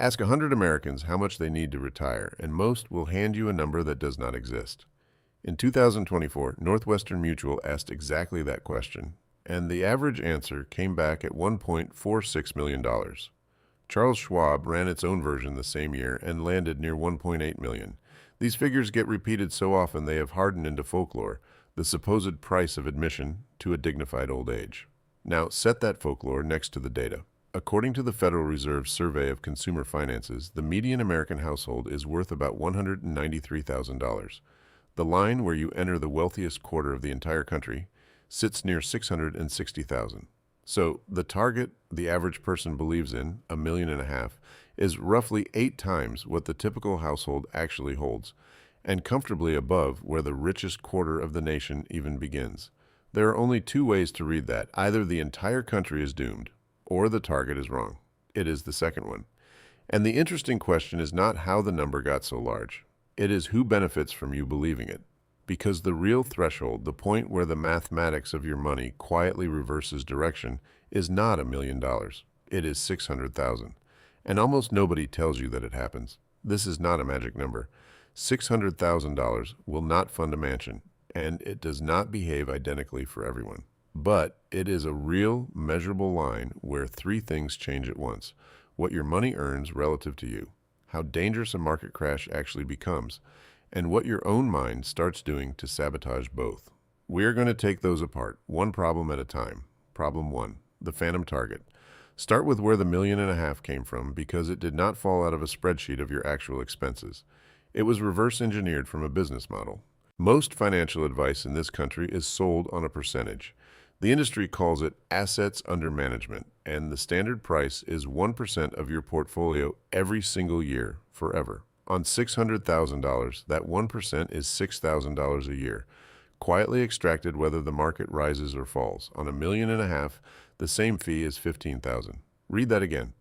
Ask 100 Americans how much they need to retire, and most will hand you a number that does not exist. In 2024, Northwestern Mutual asked exactly that question, and the average answer came back at $1.46 million. Charles Schwab ran its own version the same year and landed near $1.8 million. These figures get repeated so often they have hardened into folklore, the supposed price of admission to a dignified old age. Now, set that folklore next to the data. According to the Federal Reserve's Survey of Consumer Finances, the median American household is worth about $193,000. The line where you enter the wealthiest quarter of the entire country sits near $660,000. So the target the average person believes in, $1.5 million, is roughly 8 times what the typical household actually holds, and comfortably above where the richest quarter of the nation even begins. There are only 2 ways to read that. Either the entire country is doomed, or the target is wrong. It is the second one. And the interesting question is not how the number got so large. It is who benefits from you believing it. Because the real threshold, the point where the mathematics of your money quietly reverses direction, is not $1 million. It is $600,000. And almost nobody tells you that it happens. This is not a magic number. $600,000 will not fund a mansion, and it does not behave identically for everyone. But it is a real, measurable line where 3 things change at once. What your money earns relative to you, how dangerous a market crash actually becomes, and what your own mind starts doing to sabotage both. We are going to take those apart, one problem at a time. Problem 1, the phantom target. Start with where the $1.5 million came from, because it did not fall out of a spreadsheet of your actual expenses. It was reverse engineered from a business model. Most financial advice in this country is sold on a percentage. The industry calls it assets under management, and the standard price is 1% of your portfolio every single year, forever. On $600,000, that 1% is $6,000 a year, quietly extracted whether the market rises or falls. On $1.5 million, the same fee is $15,000. Read that again.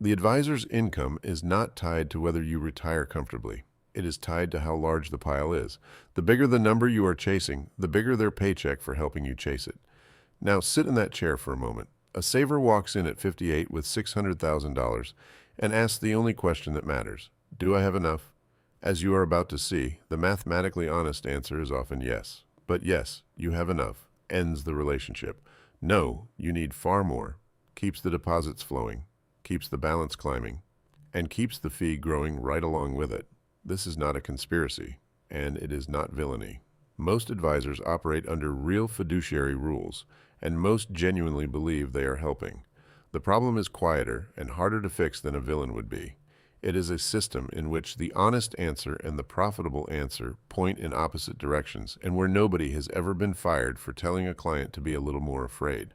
The advisor's income is not tied to whether you retire comfortably. It is tied to how large the pile is. The bigger the number you are chasing, the bigger their paycheck for helping you chase it. Now sit in that chair for a moment. A saver walks in at 58 with $600,000 and asks the only question that matters. Do I have enough? As you are about to see, the mathematically honest answer is often yes. But yes, you have enough ends the relationship. No, you need far more, keeps the deposits flowing, keeps the balance climbing, and keeps the fee growing right along with it. This is not a conspiracy, and it is not villainy. Most advisors operate under real fiduciary rules, and most genuinely believe they are helping. The problem is quieter and harder to fix than a villain would be. It is a system in which the honest answer and the profitable answer point in opposite directions, and where nobody has ever been fired for telling a client to be a little more afraid.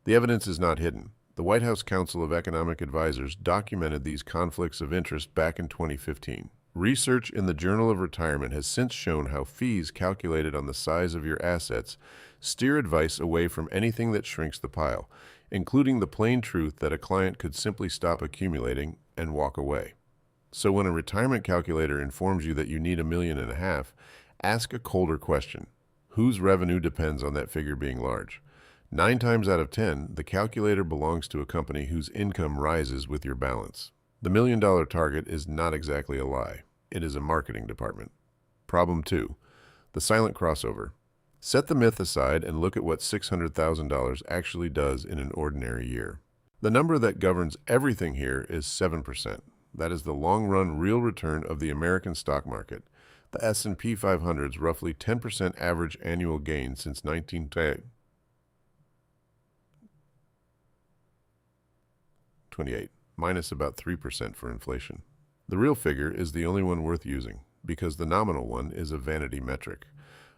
The evidence is not hidden. The White House Council of Economic Advisors documented these conflicts of interest back in 2015. Research in the Journal of Retirement has since shown how fees calculated on the size of your assets steer advice away from anything that shrinks the pile, including the plain truth that a client could simply stop accumulating and walk away. So when a retirement calculator informs you that you need $1.5 million, ask a colder question. Whose revenue depends on that figure being large? 9 times out of 10, the calculator belongs to a company whose income rises with your balance. The $1 million target is not exactly a lie. It is a marketing department. Problem 2, the silent crossover. Set the myth aside and look at what $600,000 actually does in an ordinary year. The number that governs everything here is 7%. That is the long-run real return of the American stock market. The S&P 500's roughly 10% average annual gain since 1928, minus about 3% for inflation. The real figure is the only one worth using, because the nominal one is a vanity metric.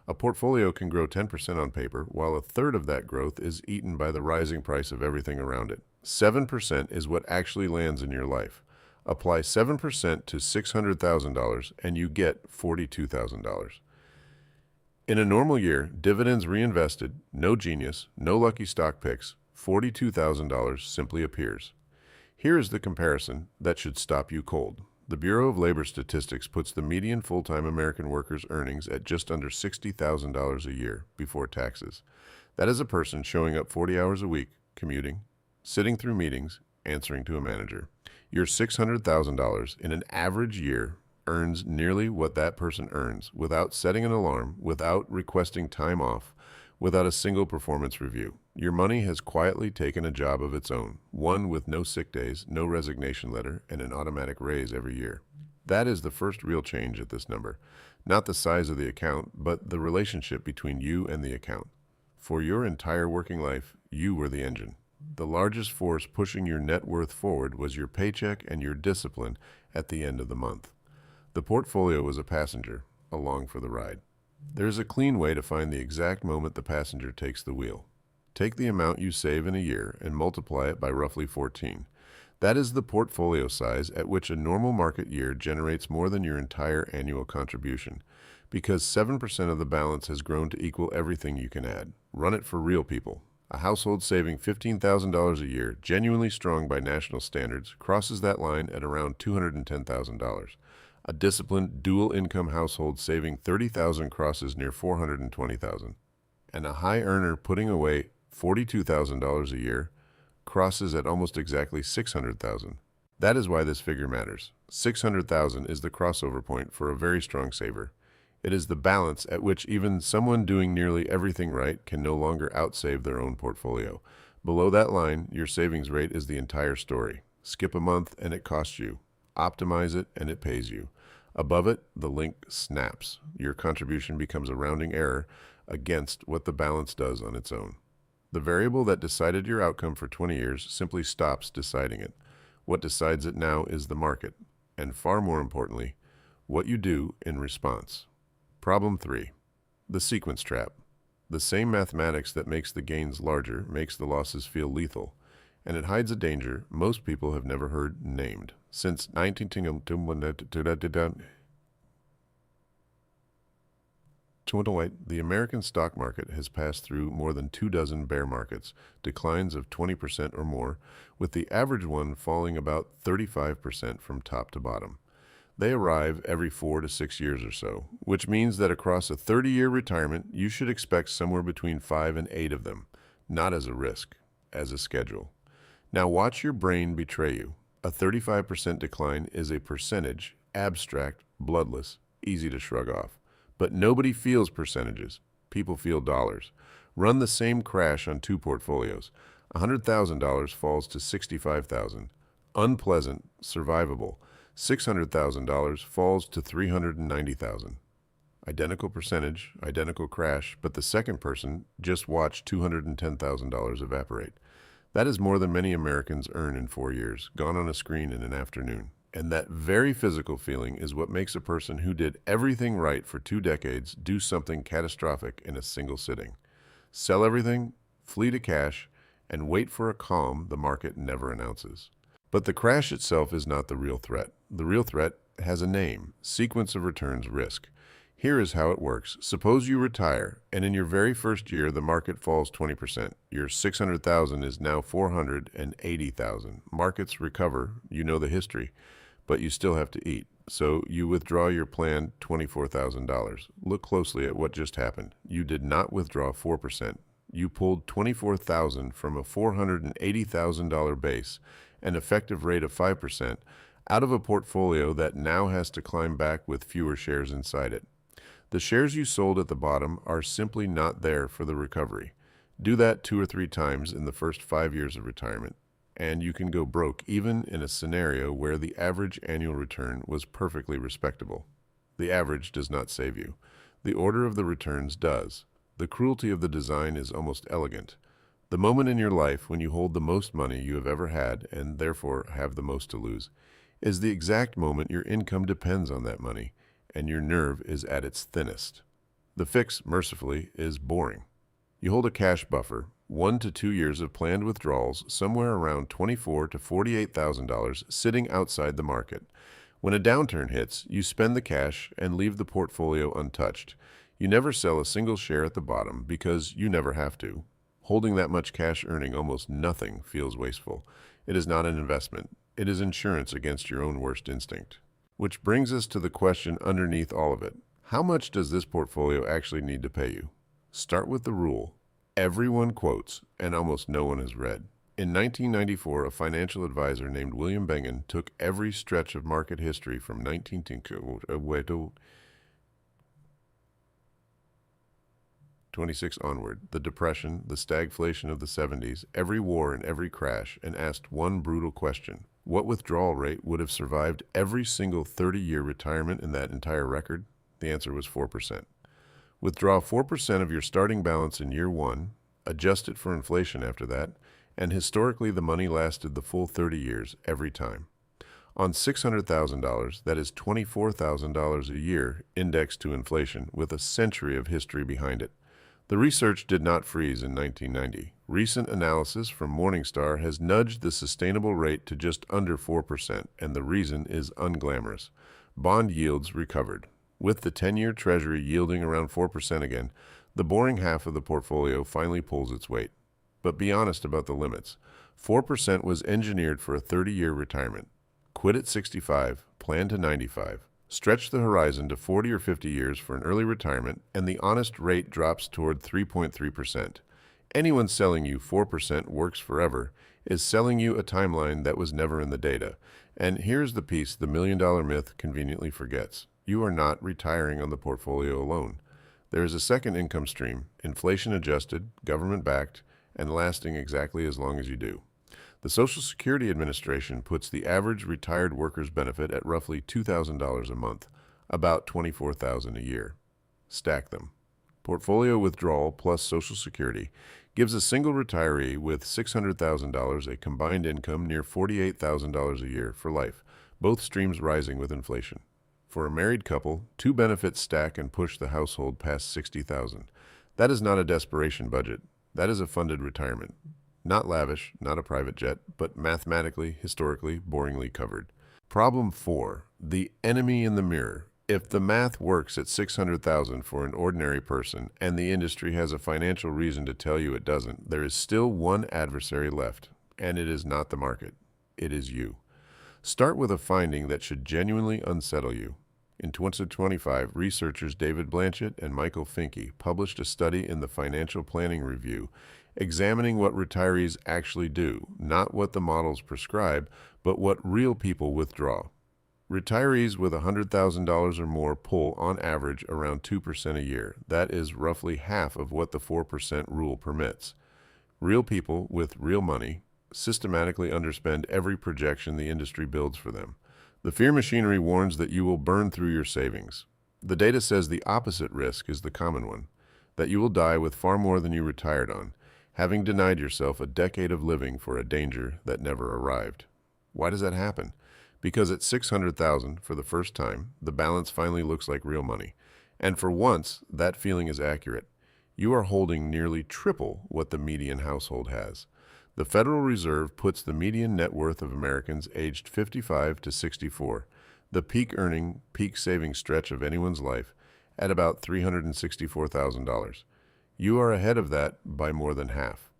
A portfolio can grow 10% on paper, while a third of that growth is eaten by the rising price of everything around it. 7% is what actually lands in your life. Apply 7% to $600,000 and you get $42,000. In a normal year, dividends reinvested, no genius, no lucky stock picks, $42,000 simply appears. Here is the comparison that should stop you cold. The Bureau of Labor Statistics puts the median full-time American worker's earnings at just under $60,000 a year before taxes. That is a person showing up 40 hours a week, commuting, sitting through meetings, answering to a manager. Your $600,000 in an average year earns nearly what that person earns without setting an alarm, without requesting time off, without a single performance review. Your money has quietly taken a job of its own, one with no sick days, no resignation letter, and an automatic raise every year. That is the first real change at this number. Not the size of the account, but the relationship between you and the account. For your entire working life, you were the engine. The largest force pushing your net worth forward was your paycheck and your discipline at the end of the month. The portfolio was a passenger, along for the ride. There is a clean way to find the exact moment the passenger takes the wheel. Take the amount you save in a year and multiply it by roughly 14. That is the portfolio size at which a normal market year generates more than your entire annual contribution, because 7% of the balance has grown to equal everything you can add. Run it for real people. A household saving $15,000 a year, genuinely strong by national standards, crosses that line at around $210,000. A disciplined, dual-income household saving $30,000 crosses near $420,000. And a high earner putting away $42,000 a year crosses at almost exactly $600,000. That is why this figure matters. $600,000 is the crossover point for a very strong saver. It is the balance at which even someone doing nearly everything right can no longer outsave their own portfolio. Below that line, your savings rate is the entire story. Skip a month and it costs you. Optimize it and it pays you. Above it, the link snaps. Your contribution becomes a rounding error against what the balance does on its own. The variable that decided your outcome for 20 years simply stops deciding it. What decides it now is the market, and far more importantly, what you do in response. Problem 3. The sequence trap. The same mathematics that makes the gains larger makes the losses feel lethal, and it hides a danger most people have never heard named. Since 1928, the American stock market has passed through more than 24 bear markets, declines of 20% or more, with the average one falling about 35% from top to bottom. They arrive every 4 to 6 years or so, which means that across a 30-year retirement, you should expect somewhere between 5 and 8 of them, not as a risk, as a schedule. Now watch your brain betray you. A 35% decline is a percentage, abstract, bloodless, easy to shrug off. But nobody feels percentages. People feel dollars. Run the same crash on 2 portfolios. $100,000 falls to $65,000. Unpleasant, survivable. $600,000 falls to $390,000. Identical percentage, identical crash, but the second person just watched $210,000 evaporate. That is more than many Americans earn in 4 years, gone on a screen in an afternoon. And that very physical feeling is what makes a person who did everything right for 2 decades do something catastrophic in a single sitting. Sell everything, flee to cash, and wait for a calm the market never announces. But the crash itself is not the real threat. The real threat has a name: sequence of returns risk. Here is how it works. Suppose you retire, and in your very first year, the market falls 20%. Your $600,000 is now $480,000. Markets recover, you know the history, but you still have to eat. So you withdraw your planned $24,000. Look closely at what just happened. You did not withdraw 4%. You pulled $24,000 from a $480,000 base, an effective rate of 5%, out of a portfolio that now has to climb back with fewer shares inside it. The shares you sold at the bottom are simply not there for the recovery. Do that 2 or 3 times in the first 5 years of retirement, and you can go broke even in a scenario where the average annual return was perfectly respectable. The average does not save you. The order of the returns does. The cruelty of the design is almost elegant. The moment in your life when you hold the most money you have ever had, and therefore have the most to lose, is the exact moment your income depends on that money, and your nerve is at its thinnest. The fix, mercifully, is boring. You hold a cash buffer, 1 to 2 years of planned withdrawals, somewhere around $24,000 to $48,000 sitting outside the market. When a downturn hits, you spend the cash and leave the portfolio untouched. You never sell a single share at the bottom because you never have to. Holding that much cash earning almost nothing feels wasteful. It is not an investment. It is insurance against your own worst instinct. Which brings us to the question underneath all of it. How much does this portfolio actually need to pay you? Start with the rule everyone quotes and almost no one has read. In 1994, a financial advisor named William Bengen took every stretch of market history from 1926 onward, the Depression, the stagflation of the 70s, every war and every crash, and asked one brutal question. What withdrawal rate would have survived every single 30-year retirement in that entire record? The answer was 4%. Withdraw 4% of your starting balance in year one, adjust it for inflation after that, and historically the money lasted the full 30 years every time. On $600,000, that is $24,000 a year indexed to inflation with a century of history behind it. The research did not freeze in 1990. Recent analysis from Morningstar has nudged the sustainable rate to just under 4%, and the reason is unglamorous. Bond yields recovered. With the 10-year Treasury yielding around 4% again, the boring half of the portfolio finally pulls its weight. But be honest about the limits. 4% was engineered for a 30-year retirement. Quit at 65, plan to 95. Stretch the horizon to 40 or 50 years for an early retirement, and the honest rate drops toward 3.3%. Anyone selling you 4% works forever is selling you a timeline that was never in the data. And here's the piece the million-dollar myth conveniently forgets. You are not retiring on the portfolio alone. There is a second income stream, inflation-adjusted, government-backed, and lasting exactly as long as you do. The Social Security Administration puts the average retired worker's benefit at roughly $2,000 a month, about $24,000 a year. Stack them. Portfolio withdrawal plus Social Security gives a single retiree with $600,000 a combined income near $48,000 a year for life, both streams rising with inflation. For a married couple, two benefits stack and push the household past $60,000. That is not a desperation budget. That is a funded retirement. Not lavish, not a private jet, but mathematically, historically, boringly covered. Problem 4. The enemy in the mirror. If the math works at $600,000 for an ordinary person, and the industry has a financial reason to tell you it doesn't, there is still one adversary left, and it is not the market. It is you. Start with a finding that should genuinely unsettle you. In 2025, researchers David Blanchett and Michael Finke published a study in the Financial Planning Review examining what retirees actually do, not what the models prescribe, but what real people withdraw. Retirees with $100,000 or more pull, on average, around 2% a year. That is roughly half of what the 4% rule permits. Real people with real money systematically underspend every projection the industry builds for them. The fear machinery warns that you will burn through your savings. The data says the opposite risk is the common one, that you will die with far more than you retired on, having denied yourself a decade of living for a danger that never arrived. Why does that happen? Because at $600,000 for the first time, the balance finally looks like real money. And for once, that feeling is accurate. You are holding nearly triple what the median household has. The Federal Reserve puts the median net worth of Americans aged 55 to 64, the peak earning, peak saving stretch of anyone's life, at about $364,000. You are ahead of that by more than half.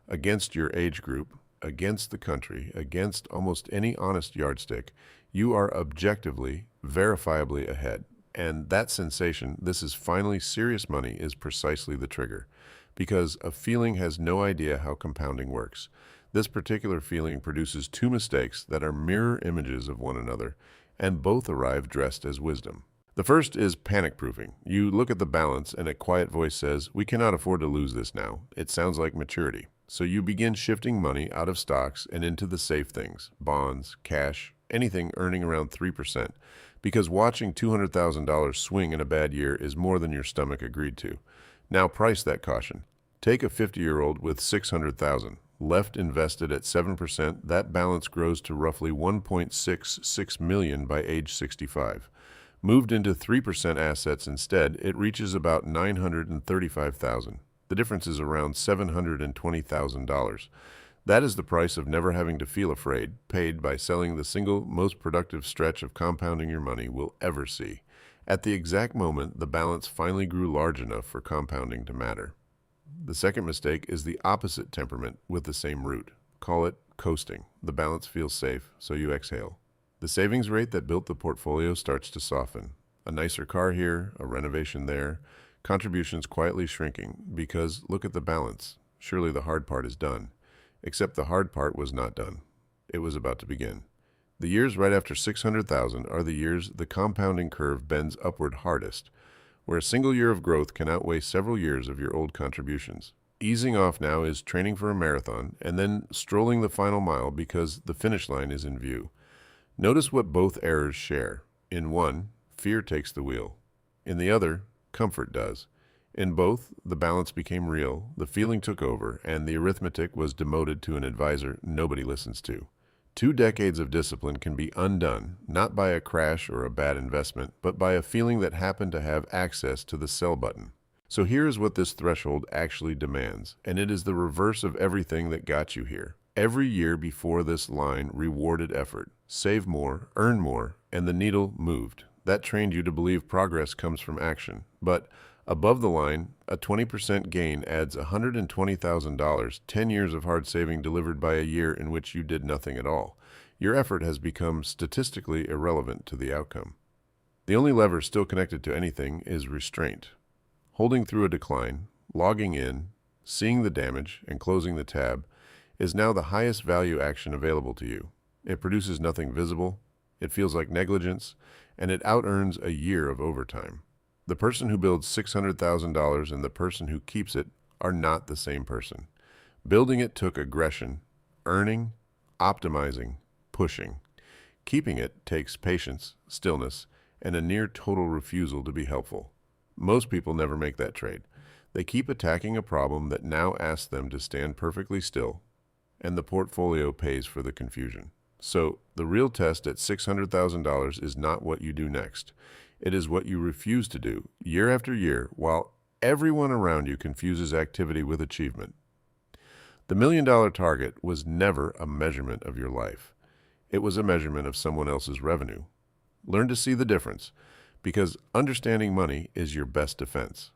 Against your age group, against the country, against almost any honest yardstick, you are objectively, verifiably ahead. And that sensation, this is finally serious money, is precisely the trigger. Because a feeling has no idea how compounding works. This particular feeling produces two mistakes that are mirror images of one another, and both arrive dressed as wisdom. The first is panic-proofing. You look at the balance, and a quiet voice says, "We cannot afford to lose this now." It sounds like maturity. So you begin shifting money out of stocks and into the safe things, bonds, cash, anything earning around 3%, because watching $200,000 swing in a bad year is more than your stomach agreed to. Now price that caution. Take a 50-year-old with $600,000. Left invested at 7%, that balance grows to roughly $1.66 million by age 65. Moved into 3% assets instead, it reaches about $935,000. The difference is around $720,000. That is the price of never having to feel afraid, paid by selling the single most productive stretch of compounding your money we'll ever see. At the exact moment, the balance finally grew large enough for compounding to matter. The second mistake is the opposite temperament with the same root. Call it coasting. The balance feels safe, so you exhale. The savings rate that built the portfolio starts to soften. A nicer car here, a renovation there, contributions quietly shrinking because look at the balance. Surely the hard part is done. Except the hard part was not done. It was about to begin. The years right after 600,000 are the years the compounding curve bends upward hardest, where a single year of growth can outweigh several years of your old contributions. Easing off now is training for a marathon and then strolling the final mile because the finish line is in view. Notice what both errors share. In one, fear takes the wheel. In the other, comfort does. In both, the balance became real, the feeling took over, and the arithmetic was demoted to an advisor nobody listens to. 2 decades of discipline can be undone, not by a crash or a bad investment, but by a feeling that happened to have access to the sell button. So here is what this threshold actually demands, and it is the reverse of everything that got you here. Every year before this line rewarded effort. Save more, earn more, and the needle moved. That trained you to believe progress comes from action. But above the line, a 20% gain adds $120,000, 10 years of hard saving delivered by a year in which you did nothing at all. Your effort has become statistically irrelevant to the outcome. The only lever still connected to anything is restraint. Holding through a decline, logging in, seeing the damage, and closing the tab is now the highest value action available to you. It produces nothing visible, it feels like negligence, and it out-earns a year of overtime. The person who builds $600,000 and the person who keeps it are not the same person. Building it took aggression, earning, optimizing, pushing. Keeping it takes patience, stillness, and a near total refusal to be helpful. Most people never make that trade. They keep attacking a problem that now asks them to stand perfectly still, and the portfolio pays for the confusion. So, the real test at $600,000 is not what you do next. It is what you refuse to do, year after year, while everyone around you confuses activity with achievement. The $1 million target was never a measurement of your life. It was a measurement of someone else's revenue. Learn to see the difference, because understanding money is your best defense.